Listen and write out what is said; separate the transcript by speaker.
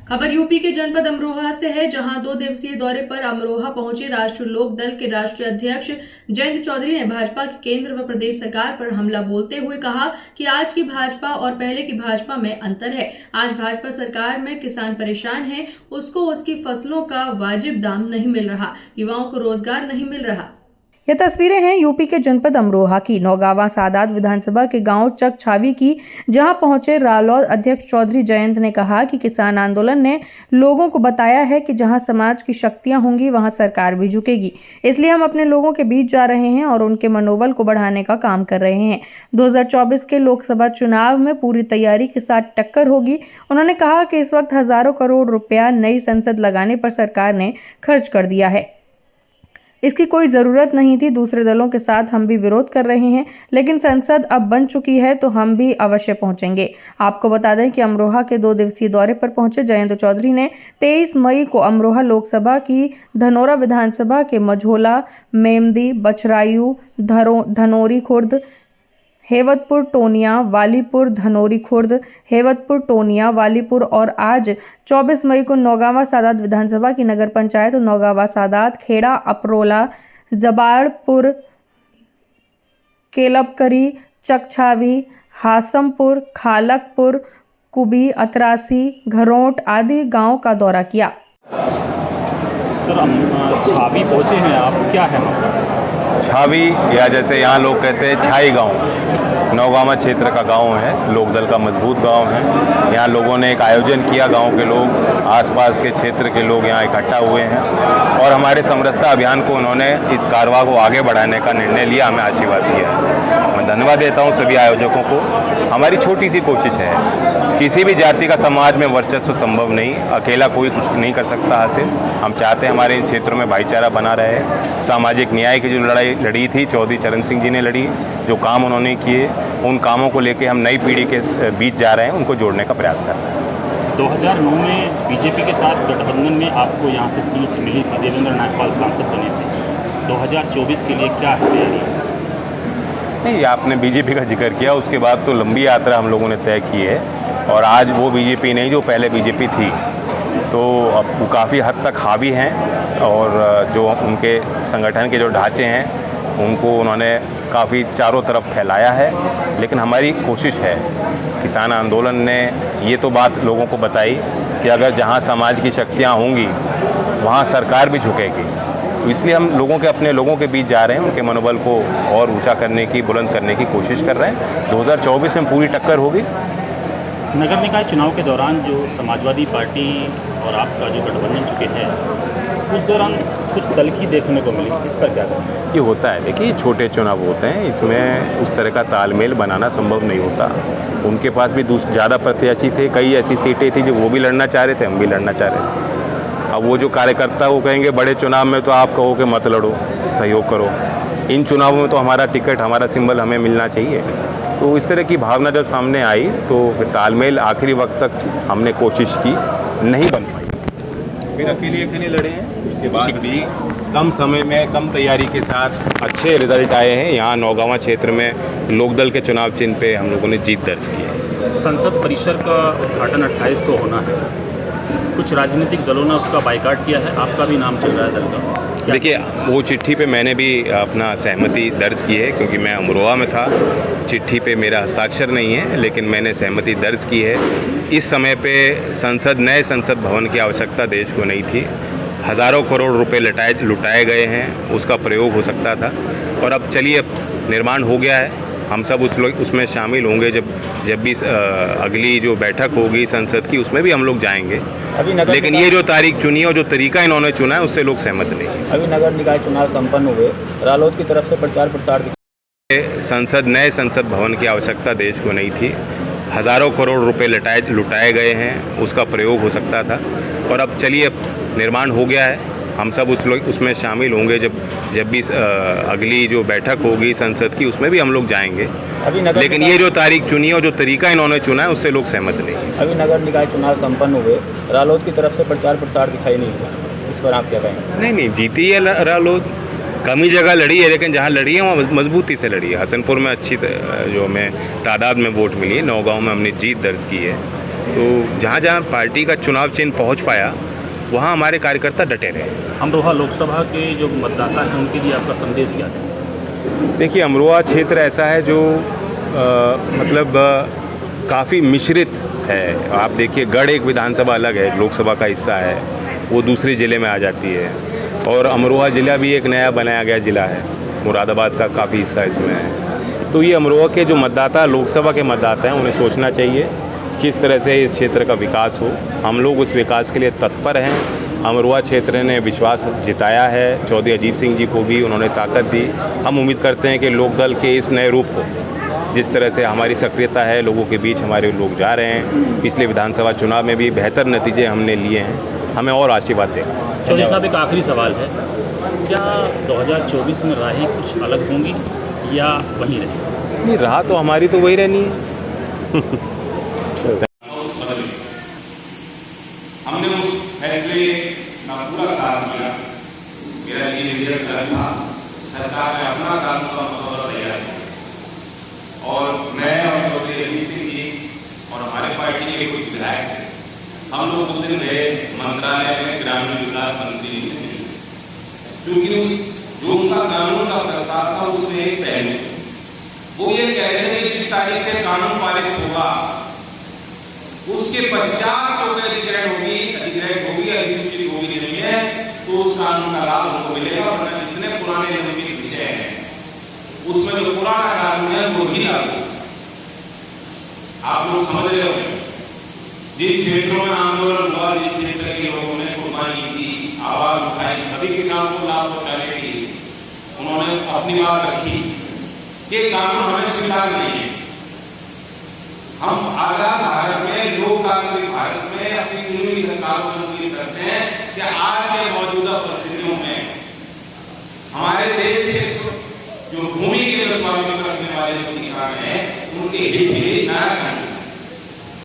Speaker 1: खबर यूपी के जनपद अमरोहा से है, जहां 2 दिवसीय दौरे पर अमरोहा पहुंचे राष्ट्रीय लोक दल के राष्ट्रीय अध्यक्ष जयंत चौधरी ने भाजपा की केंद्र व प्रदेश सरकार पर हमला बोलते हुए कहा कि आज की भाजपा और पहले की भाजपा में अंतर है। आज भाजपा सरकार में किसान परेशान है, उसको उसकी फसलों का वाजिब दाम नहीं मिल रहा, युवाओं को रोजगार नहीं मिल रहा।
Speaker 2: ये तस्वीरें हैं यूपी के जनपद अमरोहा की नौगावा सादात विधानसभा के गांव चक छावी की, जहां पहुंचे रालोद अध्यक्ष चौधरी जयंत ने कहा कि किसान आंदोलन ने लोगों को बताया है कि जहां समाज की शक्तियां होंगी वहां सरकार भी झुकेगी। इसलिए हम अपने लोगों के बीच जा रहे हैं और उनके मनोबल को बढ़ाने का काम कर रहे हैं। 2024 के लोकसभा चुनाव में पूरी तैयारी के साथ टक्कर होगी। उन्होंने कहा कि इस वक्त हजारों करोड़ रुपया नई संसद लगाने पर सरकार ने खर्च कर दिया है। इसकी कोई ज़रूरत नहीं थी। दूसरे दलों के साथ हम भी विरोध कर रहे हैं, लेकिन संसद अब बन चुकी है तो हम भी अवश्य पहुंचेंगे। आपको बता दें कि अमरोहा के 2 दिवसीय दौरे पर पहुंचे जयंत चौधरी ने 23 मई को अमरोहा लोकसभा की धनोरा विधानसभा के मझोला, मेमदी, बछरायू, धनोरी खुर्द, हेवतपुर टोनिया, वालीपुर, धनोरी खुर्द, हेवतपुर टोनिया, वालीपुर और आज 24 मई को नौगावा सादात विधानसभा की नगर पंचायत नौगावा सादात, खेड़ा, अपरोला, जबाड़पुर, केलबकरी, चकछावी, हासमपुर, खालकपुर, कुबी, अतरासी, घरोट आदि गांव का दौरा किया।
Speaker 3: सर, छावी पहुंचे हैं आप, क्या है मामला?
Speaker 4: छावी या जैसे यहाँ लोग कहते हैं छाई गांव, नौगावा क्षेत्र का गांव है, लोकदल का मजबूत गांव है। यहाँ लोगों ने एक आयोजन किया, गांव के लोग, आसपास के क्षेत्र के लोग यहाँ इकट्ठा हुए हैं और हमारे समरसता अभियान को उन्होंने इस कारवा को आगे बढ़ाने का निर्णय लिया, हमें आशीर्वाद दिया है। मैं धन्यवाद देता हूँ सभी आयोजकों को। हमारी छोटी सी कोशिश है, किसी भी जाति का समाज में वर्चस्व संभव नहीं, अकेला कोई कुछ नहीं कर सकता हासिल। हम चाहते हैं हमारे इन क्षेत्रों में भाईचारा बना रहे। सामाजिक न्याय की जो लड़ाई लड़ी थी चौधरी चरण सिंह जी ने लड़ी, जो काम उन्होंने किए, उन कामों को लेके हम नई पीढ़ी के बीच जा रहे हैं, उनको जोड़ने का प्रयास कर रहे हैं।
Speaker 3: 2009 में बीजेपी के साथ गठबंधन में आपको यहाँ से सीट मिली थी, देवेंद्र नागपाल सांसद बने थे। 2024 के लिए क्या है तैयारी?
Speaker 4: नहीं, आपने बीजेपी का जिक्र किया, उसके बाद तो लंबी यात्रा हम लोगों ने तय की है और आज वो बीजेपी नहीं जो पहले बीजेपी थी, तो अब वो काफ़ी हद तक हावी हैं और जो उनके संगठन के जो ढांचे हैं उनको उन्होंने काफ़ी चारों तरफ फैलाया है। लेकिन हमारी कोशिश है, किसान आंदोलन ने ये तो बात लोगों को बताई कि अगर जहाँ समाज की शक्तियाँ होंगी वहाँ सरकार भी झुकेगी। तो इसलिए हम अपने लोगों के बीच जा रहे हैं, उनके मनोबल को और ऊंचा करने की, बुलंद करने की कोशिश कर रहे हैं। 2024 में पूरी टक्कर होगी।
Speaker 3: नगर निकाय चुनाव के दौरान जो समाजवादी पार्टी और आपका जो गठबंधन चुके हैं, उस दौरान कुछ तल्खी देखने को मिली, इस पर क्या करें?
Speaker 4: ये होता है, देखिए छोटे चुनाव होते हैं, इसमें उस तरह का तालमेल बनाना संभव नहीं होता। उनके पास भी ज़्यादा प्रत्याशी थे, कई ऐसी सीटें थी जो वो भी लड़ना चाह रहे थे, हम भी लड़ना चाह रहे थे। अब वो जो कार्यकर्ता वो कहेंगे बड़े चुनाव में तो आप कहो कि मत लड़ो, सहयोग करो, इन चुनावों में तो हमारा टिकट, हमारा सिंबल हमें मिलना चाहिए। तो इस तरह की भावना जब सामने आई तो फिर तालमेल आखिरी वक्त तक हमने कोशिश की, नहीं बन पाई, फिर अकेले लड़े हैं। उसके बाद भी कम समय में कम तैयारी के साथ अच्छे रिजल्ट आए हैं। यहाँ नौगावा क्षेत्र में लोकदल के चुनाव चिन्ह पे हम लोगों ने जीत दर्ज की है।
Speaker 3: संसद परिसर का उद्घाटन 28 को होना है, कुछ राजनीतिक दलों ने उसका बाइकाट किया है, आपका भी नाम चल रहा है दल का।
Speaker 4: देखिए, वो चिट्ठी पे मैंने भी अपना सहमति दर्ज की है, क्योंकि मैं अमरोहा में था। चिट्ठी पे मेरा हस्ताक्षर नहीं है, लेकिन मैंने सहमति दर्ज की है। इस समय पे नए संसद भवन की आवश्यकता देश को नहीं थी। हज़ारों करोड़ रुपए लुटाए गए हैं, उसका प्रयोग हो सकता था और अब चलिए निर्माण हो गया है। हम सब उसमें शामिल होंगे। जब भी अगली जो बैठक होगी संसद की, उसमें भी हम लोग जाएंगे। लेकिन ये जो तारीख चुनी है और जो तरीका इन्होंने चुना है उससे लोग सहमत नहीं।
Speaker 5: अभी नगर निकाय चुनाव संपन्न हुए, रालोद की तरफ से प्रचार प्रसार
Speaker 4: नए संसद भवन की आवश्यकता देश को नहीं थी। हज़ारों करोड़ रुपए लुटाए गए हैं, उसका प्रयोग हो सकता था और अब चलिए निर्माण हो गया है। हम सब उसमें शामिल होंगे। जब भी अगली जो बैठक होगी संसद की, उसमें भी हम लोग जाएंगे। लेकिन ये जो तारीख चुनी है और जो तरीका इन्होंने चुना है उससे लोग सहमत नहीं।
Speaker 5: अभी नगर निकाय चुनाव संपन्न हुए, रालोद की तरफ से प्रचार प्रसार दिखाई नहीं हुआ, इस पर आप क्या कहेंगे?
Speaker 4: नहीं, जीती है रालोद, कम ही जगह लड़ी है, लेकिन जहाँ लड़ी है वहाँ मजबूती से लड़ी है। हसनपुर में अच्छी जो हमें तादाद में वोट मिली है, नौगांव में हमने जीत दर्ज की है तो जहाँ जहाँ पार्टी का चुनाव चिन्ह पहुँच पाया वहाँ हमारे कार्यकर्ता डटे रहे।
Speaker 3: अमरोहा लोकसभा के जो मतदाता हैं उनके लिए आपका संदेश क्या है?
Speaker 4: देखिए, अमरोहा क्षेत्र ऐसा है जो मतलब काफ़ी मिश्रित है। आप देखिए, गढ़ एक विधानसभा अलग है, लोकसभा का हिस्सा है, वो दूसरे ज़िले में आ जाती है। और अमरोहा ज़िला भी एक नया बनाया गया ज़िला है, मुरादाबाद का काफ़ी हिस्सा इसमें है। तो ये अमरोहा के जो मतदाता, लोकसभा के मतदाता हैं, उन्हें सोचना चाहिए किस तरह से इस क्षेत्र का विकास हो। हम लोग उस विकास के लिए तत्पर हैं। अमरोहा क्षेत्र ने विश्वास जिताया है, चौधरी अजीत सिंह जी को भी उन्होंने ताकत दी। हम उम्मीद करते हैं कि लोकदल के इस नए रूप को, जिस तरह से हमारी सक्रियता है, लोगों के बीच हमारे लोग जा रहे हैं, पिछले विधानसभा चुनाव में भी बेहतर नतीजे हमने लिए हैं, हमें और आशीर्वाद दें।
Speaker 3: चौधरी साहब, एक आखिरी सवाल है, क्या 2024 में राहें कुछ अलग होंगी या वहीं रहेंगी?
Speaker 4: नहीं, राह तो हमारी तो वही रहनी है।
Speaker 6: हमने उस फैसले का पूरा साथ दिया। मेरा ये निवेदन था, सरकार ने अपना कानून का मसौदा तैयार किया और मैं और चौधरी अजीत सिंह जी और हमारे पार्टी के कुछ विधायक थे, हम लोग उस दिन गए मंत्रालय में ग्रामीण विकास मंत्री से मिले, क्योंकि उस जो उनका कानून का प्रस्ताव था उसमें एक पहलू वो ये कह रहे थे कि जिस तारीख से कानून पारित होगा उसके पश्चात जो अधिग्रहण होगी अधिसूचित होगी नहीं है तो उस कानून का लाभ उनको मिलेगा, वरना जितने पुराने लंबित विषय हैं उसमें जो पुराना कानून है वो ही लागू। आप लोग समझ रहे हो, जिन क्षेत्रों में आंदोलन हुआ, जिन क्षेत्र के लोगों ने कुर्बानी की, आवाज उठाई, सभी किसानों को लाभ पहुंचाने के लिए उन्होंने अपनी बात रखी। ये कानून हमें स्वीकार नहीं है। हम आजाद भारत में, लोकतांत्रिक भारत में अपनी चुनी हुई सरकारों से उम्मीद करते हैं कि आज के मौजूदा परिस्थितियों में हमारे देश के जो भूमि के स्वामित्व करने वाले जो किसान हैं उनके हित में नया कानून